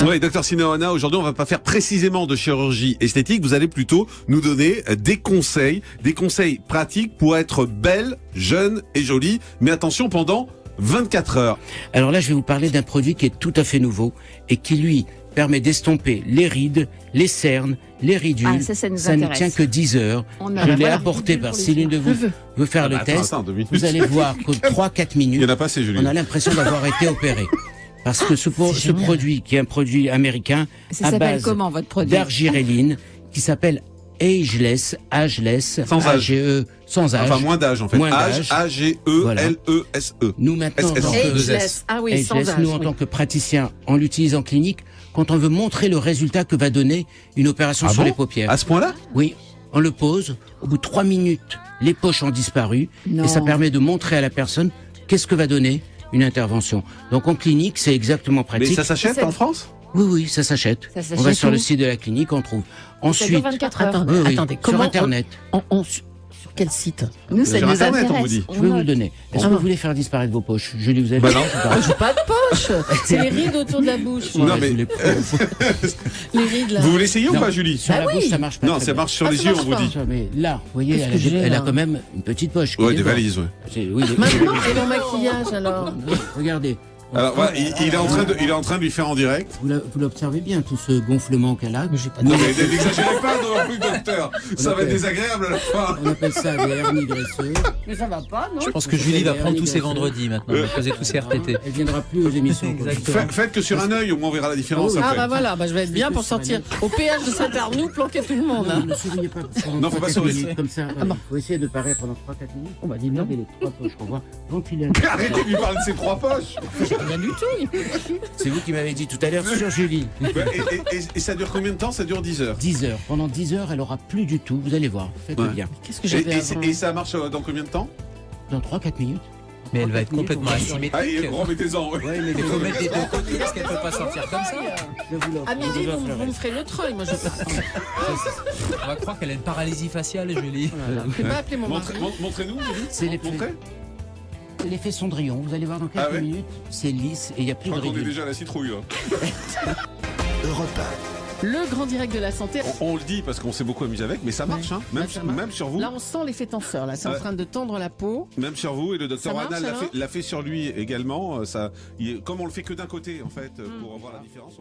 Oui, docteur Sinéoana, aujourd'hui on va pas faire précisément de chirurgie esthétique, vous allez plutôt nous donner des conseils pratiques pour être belle, jeune et jolie, mais attention pendant 24 heures. Alors là, je vais vous parler d'un produit qui est tout à fait nouveau et qui, lui, permet d'estomper les rides, les cernes, les ridules. Ah, ça nous ne intéresse. tient que 10 heures. Je l'ai apporté par si l'une de vous veut faire le test. Attends, 2 minutes. Vous allez voir que 3-4 minutes, Il y en a pas assez, Julie. on a l'impression d'avoir été opéré. Parce que ce produit, qui est un produit américain, Ça à s'appelle base comment votre produit? d'argiréline, qui s'appelle ageless, Sans âge. AGE, sans âge. Enfin, moins d'âge en fait. Moins Âge, d'âge. A-G-E-L-E-S-E. Nous maintenant, en tant que- Ageless. Ah oui, sans Ageless, âge. nous en oui. tant que praticiens, on l'utilise en clinique quand on veut montrer le résultat que va donner une opération sur les paupières. À ce point-là? Oui, on le pose, au bout de 3 minutes, les poches ont disparu Non. et ça permet de montrer à la personne qu'est-ce que va donner une intervention. Donc en clinique, c'est exactement Mais pratique. ça s'achète en France? Oui, ça s'achète. Ça s'achète On va sur où le site de la clinique, on trouve. Ça Ensuite, dure 24 heures. oui, oui, Attendez, sur comment Internet. sur quel site? Nous, ça Sur nous Internet, on vous intéresse. dit. Je vais vous le donner. Est-ce que Ah. vous voulez faire disparaître vos poches? Julie, vous avez Bah non. J'ai pas de poche. C'est les rides autour de la bouche. Non, mais- Les rides là. Vous voulez essayer ou Non. pas, Julie? Sur la oui. bouche, ça marche pas. Non, très ça bien. marche sur Ah, les ça yeux, marche on vous pas. dit. Mais là, vous voyez, Qu'est-ce que j'ai, elle a là quand même une petite poche. qui Ouais, est des devant. valises, ouais. Oui, Maintenant, et mon maquillage alors? Regardez. Alors, voilà, il est en train de lui faire en direct. Vous l'observez bien, tout ce gonflement qu'elle a. J'ai pas Non, mais n'exagérez pas non plus, docteur. Ça va être appelle- désagréable à la fin. On appelle ça des hernies graisseuses. Mais ça va pas, non? Je pense que Julie va prendre tous ses vendredis maintenant, elle va poser tous ses RTT. Elle viendra plus aux émissions. Exactement. Faites que sur un œil, au moins on verra la différence Ah après. bah voilà, bah je vais être bien pour sortir au péage de Saint-Arnoux, planquer tout le monde. Non, Hein. ne souriez pas. Non, faut pas sourire. Comme ça, il faut essayer de paraître pendant 3-4 minutes. On va dire, regardez les 3 poches qu'on voit. Donc il est... Arrêtez de lui parler de ses 3 poches. Rien du tout. C'est vous qui m'avez dit tout à l'heure sur Julie. Et ça dure combien de temps? Ça dure 10 heures. 10 heures. Pendant 10 heures, elle aura plus du tout. Vous allez voir. Faites-le Ouais. bien. Qu'est-ce que j'avais avant? Et ça marche dans combien de temps? Dans 3-4 minutes. Mais elle va être complètement Ah, asymétrique. remettez-en. Ouais. Ouais, mais Il faut mettre des deux côtés parce qu'elle peut pas sortir comme ça. je vous l'offre. À midi, Je vous offre vous le me reste. ferez le treuil, moi je peux pas. On va croire qu'elle a une paralysie faciale, Julie. Je peux pas appeler mon mari. Montrez-nous. C'est l'effet- Montrez. c'est l'effet Cendrillon. Vous allez voir dans quelques Ah ouais minutes. C'est lisse et il n'y a plus Je de crois qu'on est ridules. déjà à la citrouille. Là. Le grand direct de la santé. On le dit parce qu'on s'est beaucoup amusé avec, mais ça marche, hein. Même, ça marche. même sur vous. Là, on sent l'effet tenseur. Là, c'est en Ouais. train de tendre la peau. Même sur vous, et le docteur Ça marche, Wanal l'a alors fait sur lui également. Comme on le fait que d'un côté, en fait, pour voir la différence.